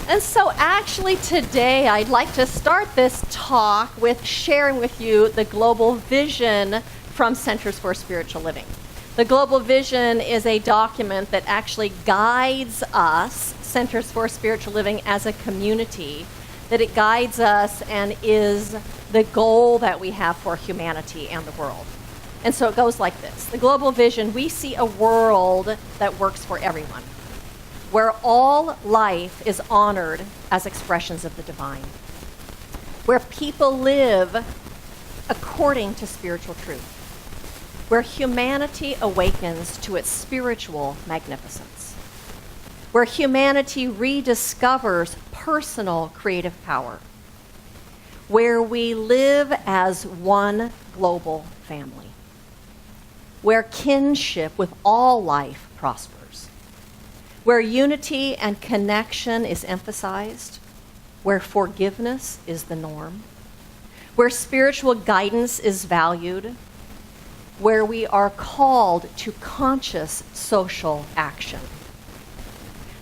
And so actually today I'd like to start this talk with sharing with you the global vision from Centers for Spiritual Living. The global vision is a document that actually guides us, Centers for Spiritual Living, as a community, that it guides us and is the goal that we have for humanity and the world. And so it goes like this. The global vision, we see a world that works for everyone, where all life is honored as expressions of the divine, where people live according to spiritual truth, where humanity awakens to its spiritual magnificence, where humanity rediscovers personal creative power, where we live as one global family, where kinship with all life prospers, where unity and connection is emphasized, where forgiveness is the norm, where spiritual guidance is valued, where we are called to conscious social action,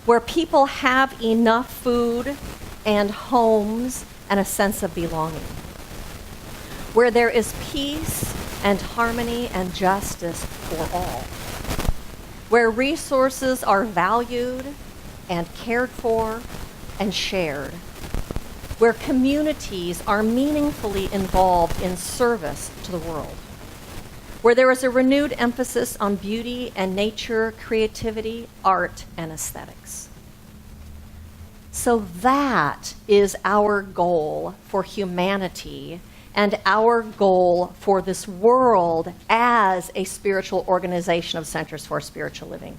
where people have enough food and homes and a sense of belonging, where there is peace and harmony and justice for all, where resources are valued and cared for and shared, where communities are meaningfully involved in service to the world, where there is a renewed emphasis on beauty and nature, creativity, art, and aesthetics. So that is our goal for humanity and our goal for this world as a spiritual organization of Centers for Spiritual Living.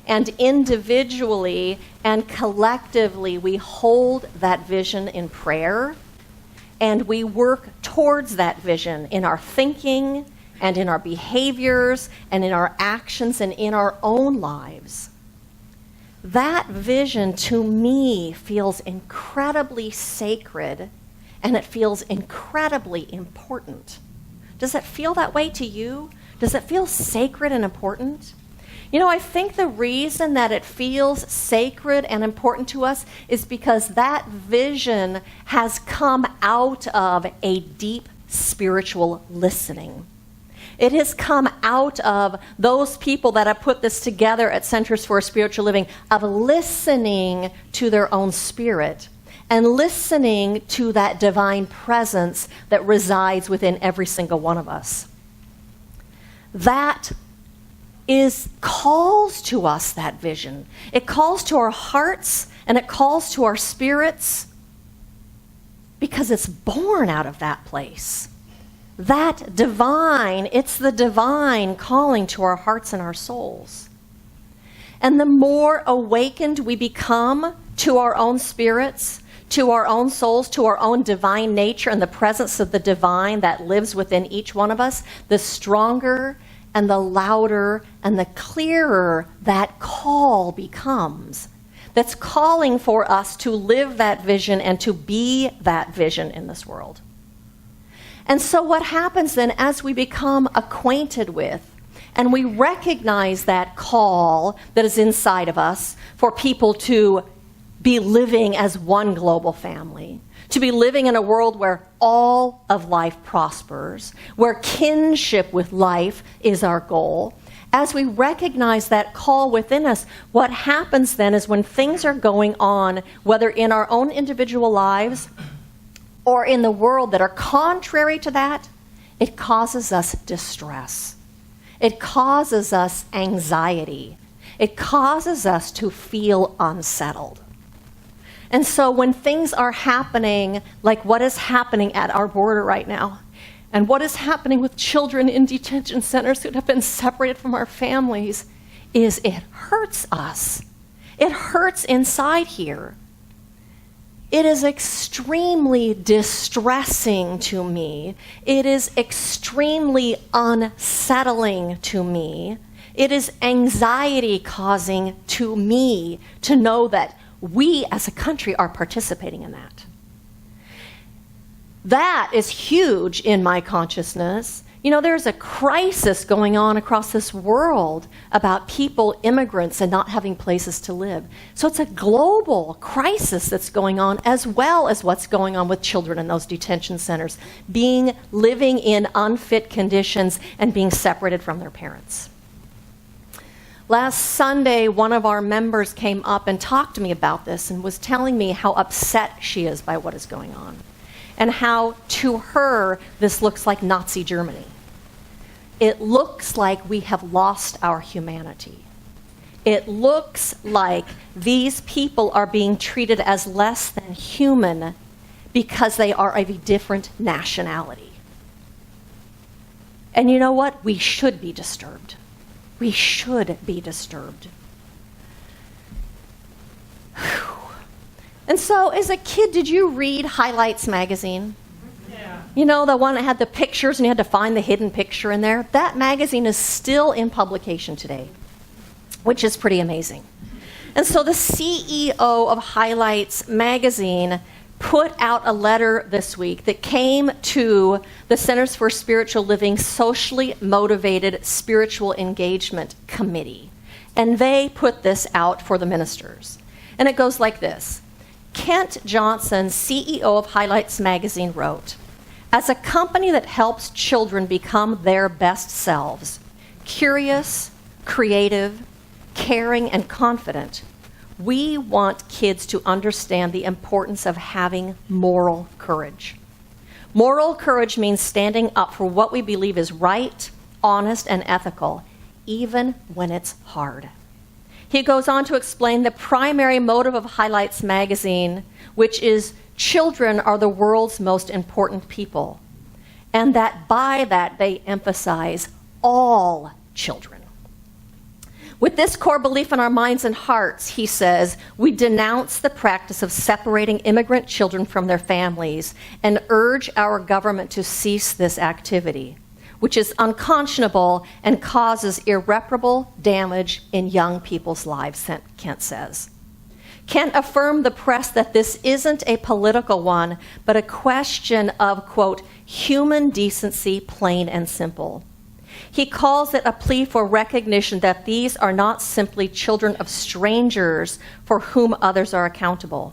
And individually and collectively, we hold that vision in prayer, and we work towards that vision in our thinking and in our behaviors and in our actions and in our own lives. That vision, to me, feels incredibly sacred, and it feels incredibly important. Does it feel that way to you? Does it feel sacred and important? You know, I think the reason that it feels sacred and important to us is because that vision has come out of a deep spiritual listening. It has come out of those people that have put this together at Centers for Spiritual Living, of listening to their own spirit and listening to that divine presence that resides within every single one of us. That calls to us, that vision. It calls to our hearts and it calls to our spirits because it's born out of that place. That divine, it's the divine calling to our hearts and our souls. And the more awakened we become to our own spirits, to our own souls, to our own divine nature and the presence of the divine that lives within each one of us, the stronger and the louder and the clearer that call becomes. That's calling for us to live that vision and to be that vision in this world. And so what happens then as we become acquainted with and we recognize that call that is inside of us for people to be living as one global family, to be living in a world where all of life prospers, where kinship with life is our goal. As we recognize that call within us, what happens then is when things are going on, whether in our own individual lives or in the world that are contrary to that, it causes us distress. It causes us anxiety. It causes us to feel unsettled. And so when things are happening, like what is happening at our border right now, and what is happening with children in detention centers who have been separated from our families, is it hurts us. It hurts inside here. It is extremely distressing to me. It is extremely unsettling to me. It is anxiety causing to me to know that we as a country are participating in that. That is huge in my consciousness, You know, there's a crisis going on across this world about people, immigrants, and not having places to live. So it's a global crisis that's going on, as well as what's going on with children in those detention centers, living in unfit conditions and being separated from their parents. Last Sunday, one of our members came up and talked to me about this and was telling me how upset she is by what is going on, and how, to her, this looks like Nazi Germany. It looks like we have lost our humanity. It looks like these people are being treated as less than human because they are of a different nationality. And you know what? We should be disturbed. We should be disturbed. Whew. And so, as a kid, did you read Highlights magazine? Yeah. You know, the one that had the pictures and you had to find the hidden picture in there? That magazine is still in publication today, which is pretty amazing. And so the CEO of Highlights magazine put out a letter this week that came to the Centers for Spiritual Living Socially Motivated Spiritual Engagement Committee. And they put this out for the ministers. And it goes like this. Kent Johnson, CEO of Highlights magazine, wrote, "As a company that helps children become their best selves, curious, creative, caring, and confident, we want kids to understand the importance of having moral courage. Moral courage means standing up for what we believe is right, honest, and ethical, even when it's hard." He goes on to explain the primary motive of Highlights magazine, which is children are the world's most important people, and that by that they emphasize all children. With this core belief in our minds and hearts, he says, we denounce the practice of separating immigrant children from their families and urge our government to cease this activity, which is unconscionable and causes irreparable damage in young people's lives, Kent says. Kent affirmed the press that this isn't a political one, but a question of, quote, human decency, plain and simple. He calls it a plea for recognition that these are not simply children of strangers for whom others are accountable.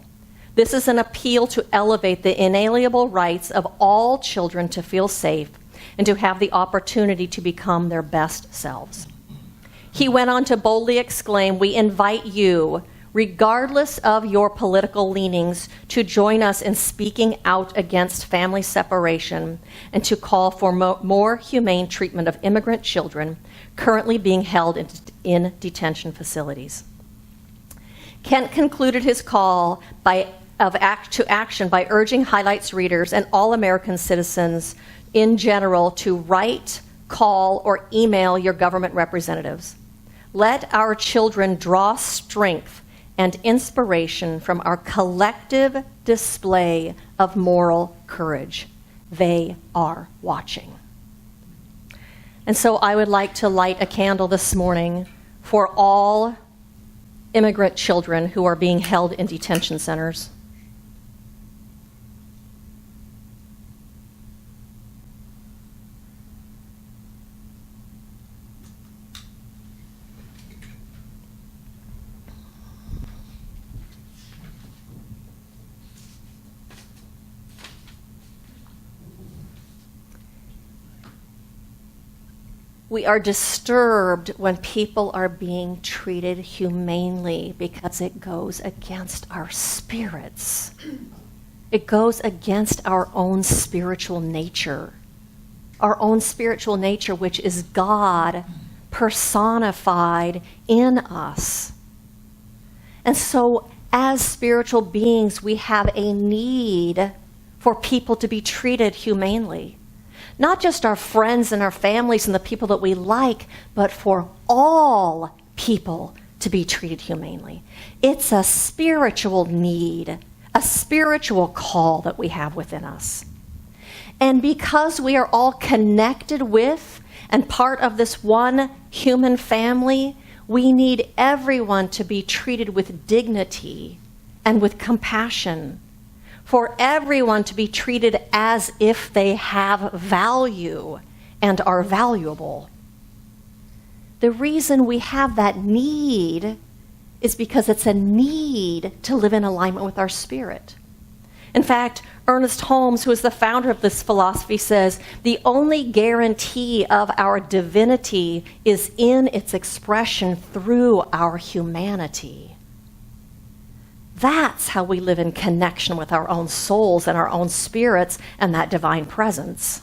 This is an appeal to elevate the inalienable rights of all children to feel safe and to have the opportunity to become their best selves. He went on to boldly exclaim, "We invite you, regardless of your political leanings, to join us in speaking out against family separation and to call for more humane treatment of immigrant children currently being held in detention facilities." Kent concluded his call to action by urging Highlights readers and all American citizens in general to write, call, or email your government representatives. Let our children draw strength and inspiration from our collective display of moral courage. They are watching. And so I would like to light a candle this morning for all immigrant children who are being held in detention centers. We are disturbed when people are being treated humanely because it goes against our spirits. It goes against our own spiritual nature. Our own spiritual nature, which is God personified in us. And so, as spiritual beings, we have a need for people to be treated humanely. Not just our friends and our families and the people that we like, but for all people to be treated humanely. It's a spiritual need, a spiritual call that we have within us. And because we are all connected with and part of this one human family, we need everyone to be treated with dignity and with compassion. For everyone to be treated as if they have value and are valuable. The reason we have that need is because it's a need to live in alignment with our spirit. In fact, Ernest Holmes, who is the founder of this philosophy, says the only guarantee of our divinity is in its expression through our humanity. That's how we live in connection with our own souls and our own spirits and that divine presence.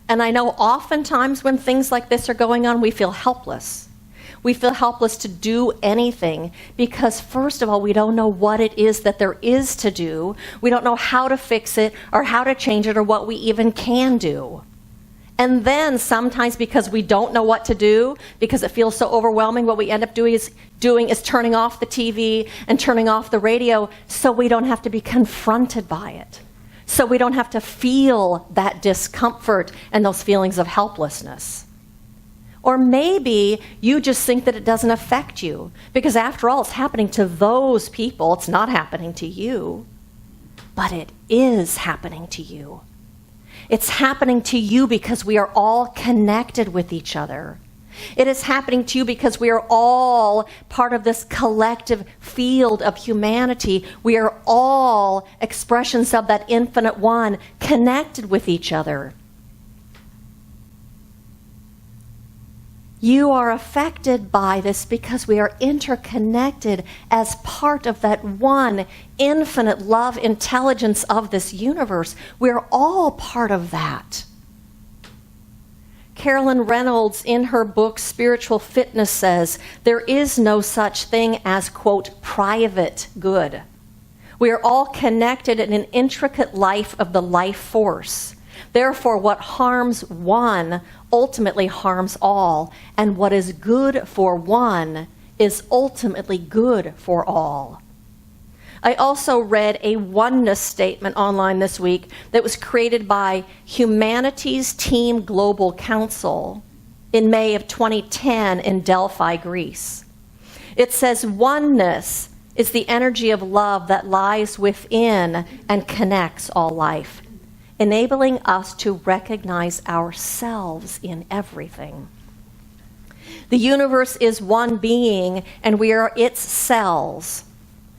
And I know oftentimes when things like this are going on, we feel helpless. We feel helpless to do anything because, first of all, we don't know what it is that there is to do. We don't know how to fix it or how to change it or what we even can do. And then sometimes because we don't know what to do, because it feels so overwhelming, what we end up doing is turning off the TV and turning off the radio so we don't have to be confronted by it. So we don't have to feel that discomfort and those feelings of helplessness. Or maybe you just think that it doesn't affect you, because after all, it's happening to those people. It's not happening to you, but it is happening to you. It's happening to you because we are all connected with each other. It is happening to you because we are all part of this collective field of humanity. We are all expressions of that infinite one connected with each other. You are affected by this because we are interconnected as part of that one infinite love intelligence of this universe. We're all part of that. Carolyn Reynolds, in her book Spiritual Fitness, says, there is no such thing as, quote, private good. We are all connected in an intricate life of the life force. Therefore, what harms one ultimately harms all, and what is good for one is ultimately good for all. I also read a oneness statement online this week that was created by Humanities Team Global Council in May of 2010 in Delphi, Greece. It says, oneness is the energy of love that lies within and connects all life, enabling us to recognize ourselves in everything. The universe is one being, and we are its cells,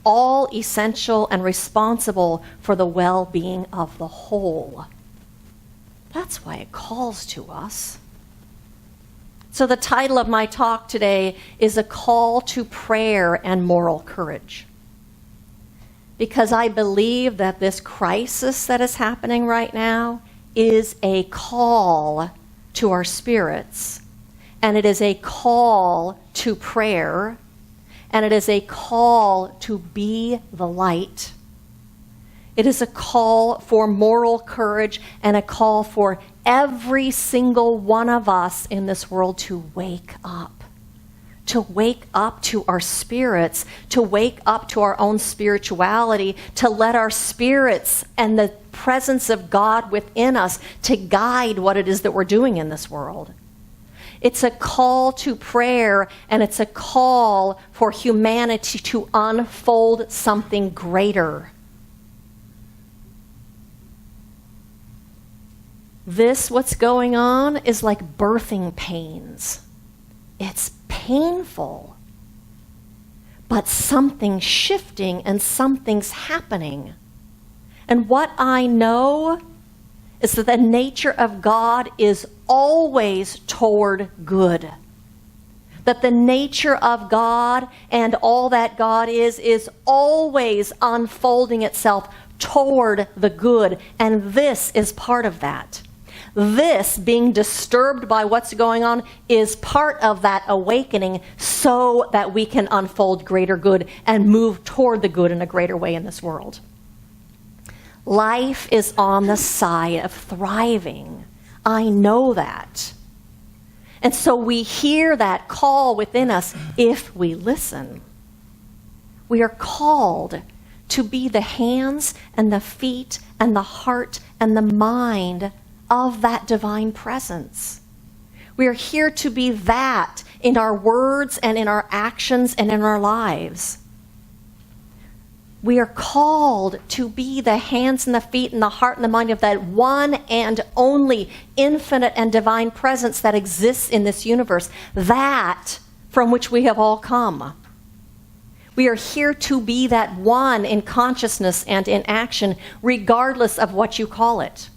all essential and responsible for the well-being of the whole. That's why it calls to us. So the title of my talk today is A Call to Prayer and Moral Courage. Because I believe that this crisis that is happening right now is a call to our spirits, and it is a call to prayer, and it is a call to be the light. It is a call for moral courage and a call for every single one of us in this world to wake up to our spirits, to wake up to our own spirituality, to let our spirits and the presence of God within us to guide what it is that we're doing in this world. It's a call to prayer, and it's a call for humanity to unfold something greater. What's going on, is like birthing pains. It's painful, but something's shifting and something's happening. And what I know is that the nature of God is always toward good. That the nature of God and all that God is always unfolding itself toward the good. And this is part of that. This, being disturbed by what's going on, is part of that awakening so that we can unfold greater good and move toward the good in a greater way in this world. Life is on the side of thriving. I know that. And so we hear that call within us if we listen. We are called to be the hands and the feet and the heart and the mind of that divine presence. We are here to be that in our words and in our actions and in our lives. We are called to be the hands and the feet and the heart and the mind of that one and only infinite and divine presence that exists in this universe, that from which we have all come. We are here to be that one in consciousness and in action, regardless of what you call it.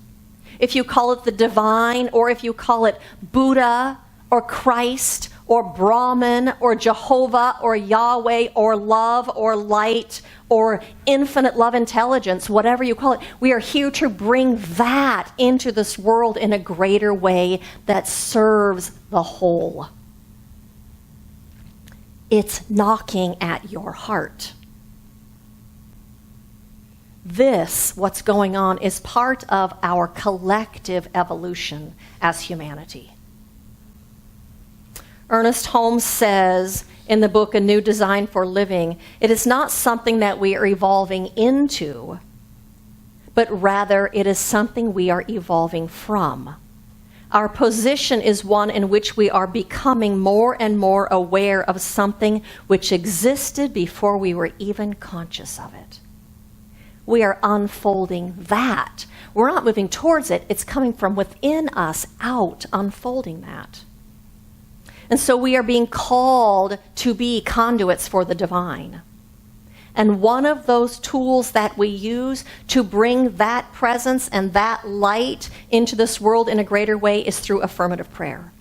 If you call it the divine, or if you call it Buddha, or Christ, or Brahman, or Jehovah, or Yahweh, or love, or light, or infinite love intelligence, whatever you call it, we are here to bring that into this world in a greater way that serves the whole. It's knocking at your heart. This, what's going on, is part of our collective evolution as humanity. Ernest Holmes says in the book A New Design for Living, it is not something that we are evolving into, but rather it is something we are evolving from. Our position is one in which we are becoming more and more aware of something which existed before we were even conscious of it. We are unfolding that. We're not moving towards it. It's coming from within us out, unfolding that. And so we are being called to be conduits for the divine. And one of those tools that we use to bring that presence and that light into this world in a greater way is through affirmative prayer.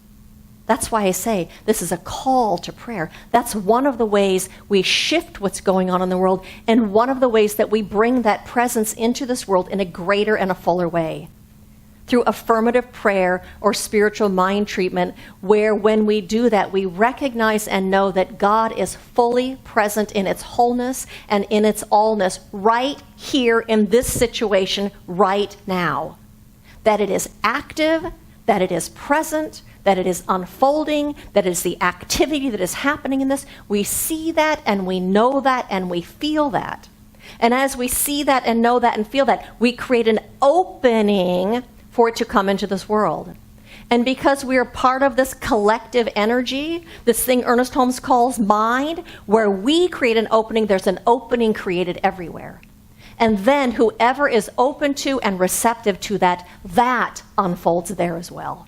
That's why I say this is a call to prayer. That's one of the ways we shift what's going on in the world, and one of the ways that we bring that presence into this world in a greater and a fuller way. Through affirmative prayer or spiritual mind treatment, where when we do that, we recognize and know that God is fully present in its wholeness and in its allness right here in this situation right now. That it is active, that it is present, that it is unfolding, that it is the activity that is happening in this. We see that and we know that and we feel that. And as we see that and know that and feel that, we create an opening for it to come into this world. And because we are part of this collective energy, this thing Ernest Holmes calls mind, where we create an opening, there's an opening created everywhere. And then whoever is open to and receptive to that, that unfolds there as well.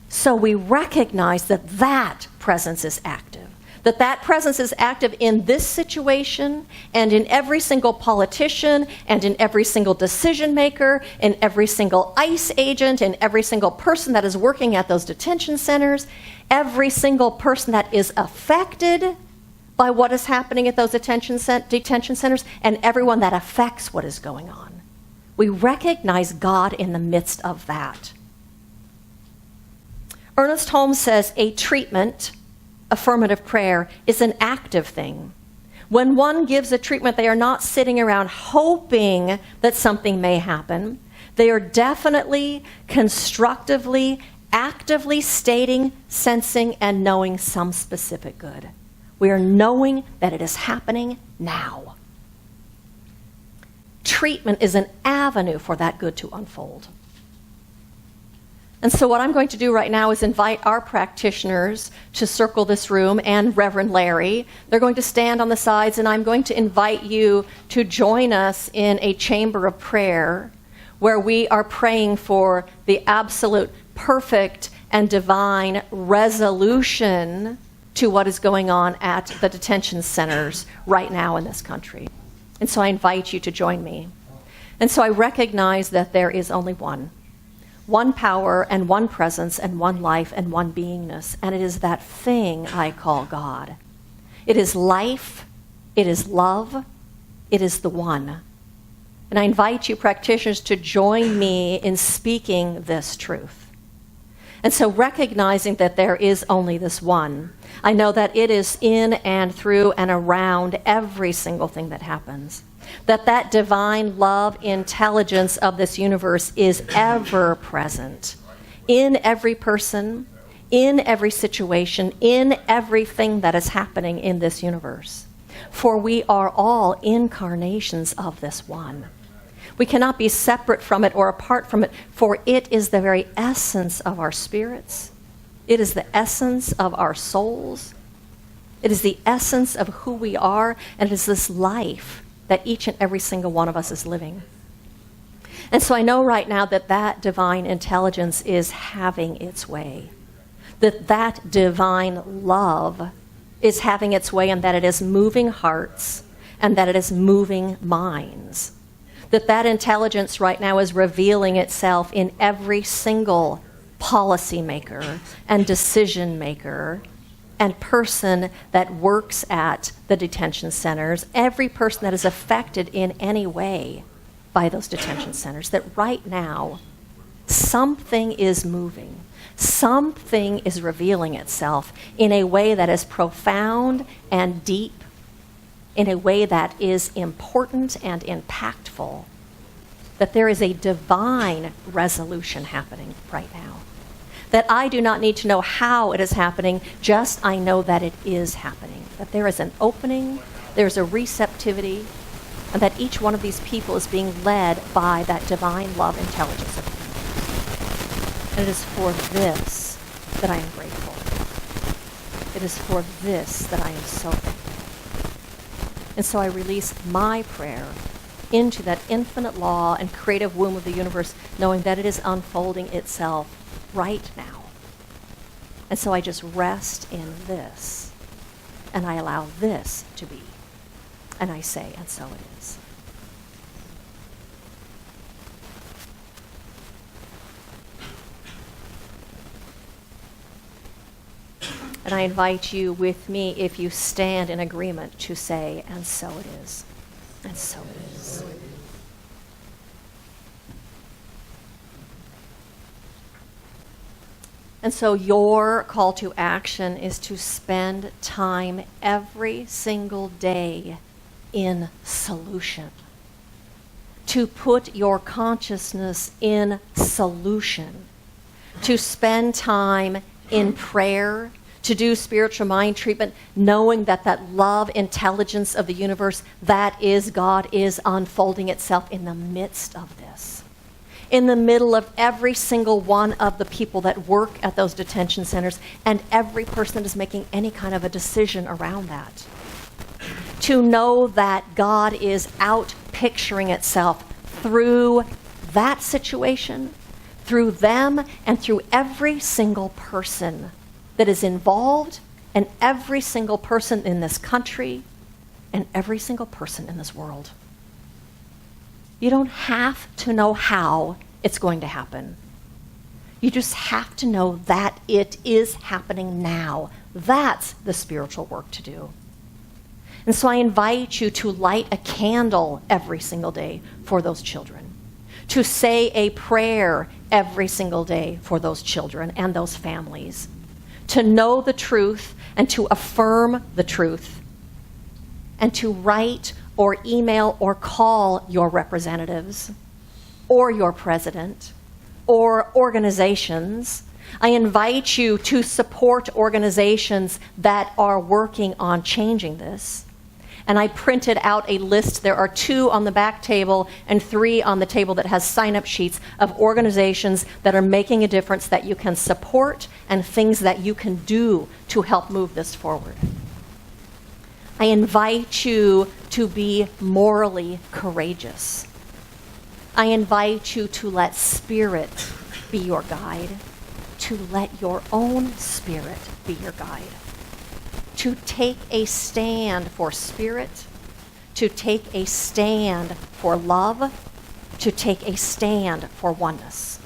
So we recognize that that presence is active. That presence is active in this situation and in every single politician and in every single decision maker, in every single ICE agent, in every single person that is working at those detention centers, every single person that is affected by what is happening at those detention centers, and everyone that affects what is going on. We recognize God in the midst of that. Ernest Holmes says a treatment, affirmative prayer, is an active thing. When one gives a treatment, they are not sitting around hoping that something may happen. They are definitely, constructively, actively stating, sensing, and knowing some specific good. We are knowing that it is happening now. Treatment is an avenue for that good to unfold. And so what I'm going to do right now is invite our practitioners to circle this room, and Reverend Larry. They're going to stand on the sides, and I'm going to invite you to join us in a chamber of prayer where we are praying for the absolute perfect and divine resolution to what is going on at the detention centers right now in this country. And so I invite you to join me. And so I recognize that there is only one power and one presence and one life and one beingness, and it is that thing I call God. It is life, it is love, it is the one. And I invite you practitioners to join me in speaking this truth. And so recognizing that there is only this one, I know that it is in and through and around every single thing that happens. That divine love intelligence of this universe is ever present in every person, in every situation, in everything that is happening in this universe. For we are all incarnations of this one. We cannot be separate from it or apart from it, for it is the very essence of our spirits. It is the essence of our souls. It is the essence of who we are, and it is this life that each and every single one of us is living. And so I know right now that that divine intelligence is having its way, that that divine love is having its way, and that it is moving hearts and that it is moving minds. That that intelligence right now is revealing itself in every single policymaker and decision maker and person that works at the detention centers, every person that is affected in any way by those detention centers, that right now something is moving. Something is revealing itself in a way that is profound and deep, in a way that is important and impactful, that there is a divine resolution happening right now. That I do not need to know how it is happening, just I know that it is happening. That there is an opening, there's a receptivity, and that each one of these people is being led by that divine love intelligence of the universe. And it is for this that I am grateful. It is for this that I am so thankful. And so I release my prayer into that infinite law and creative womb of the universe, knowing that it is unfolding itself right now. And so I just rest in this, and I allow this to be. And I say, and so it is. And I invite you with me, if you stand in agreement, to say, and so it is. And so it is. And so your call to action is to spend time every single day in solution. To put your consciousness in solution. To spend time in prayer, to do spiritual mind treatment, knowing that that love intelligence of the universe, that is God, is unfolding itself in the midst of this. In the middle of every single one of the people that work at those detention centers and every person that is making any kind of a decision around that. To know that God is out picturing itself through that situation, through them, and through every single person that is involved, and every single person in this country, and every single person in this world. You don't have to know how it's going to happen. You just have to know that it is happening now. That's the spiritual work to do. And so I invite you to light a candle every single day for those children, to say a prayer every single day for those children and those families, to know the truth and to affirm the truth, and to write or email or call your representatives or your president or organizations. I invite you to support organizations that are working on changing this. And I printed out a list. There are 2 on the back table and 3 on the table that has sign-up sheets of organizations that are making a difference that you can support and things that you can do to help move this forward. I invite you to be morally courageous. I invite you to let spirit be your guide, to let your own spirit be your guide. To take a stand for spirit, to take a stand for love, to take a stand for oneness.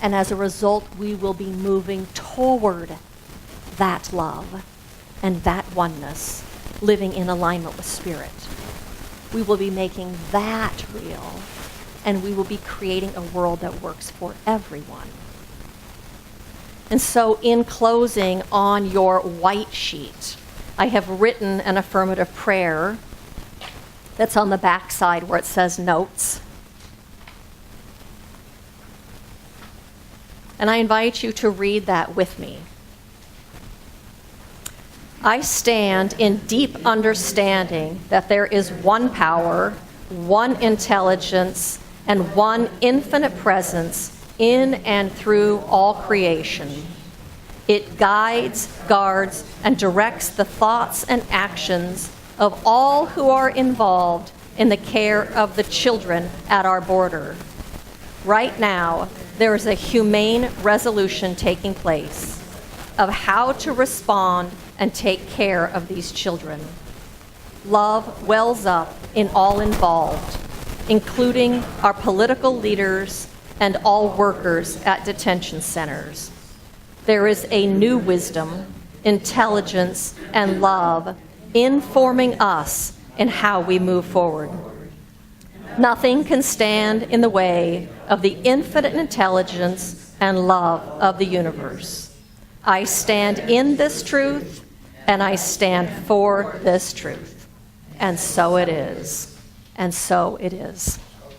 And as a result, we will be moving toward that love and that oneness, living in alignment with spirit. We will be making that real, and we will be creating a world that works for everyone. And so in closing, on your white sheet, I have written an affirmative prayer that's on the back side where it says notes. And I invite you to read that with me. I stand in deep understanding that there is one power, one intelligence, and one infinite presence in and through all creation. It guides, guards, and directs the thoughts and actions of all who are involved in the care of the children at our border. Right now, there is a humane resolution taking place of how to respond and take care of these children. Love wells up in all involved, including our political leaders and all workers at detention centers. There is a new wisdom, intelligence, and love informing us in how we move forward. Nothing can stand in the way of the infinite intelligence and love of the universe. I stand in this truth, and I stand for this truth. And so it is. And so it is.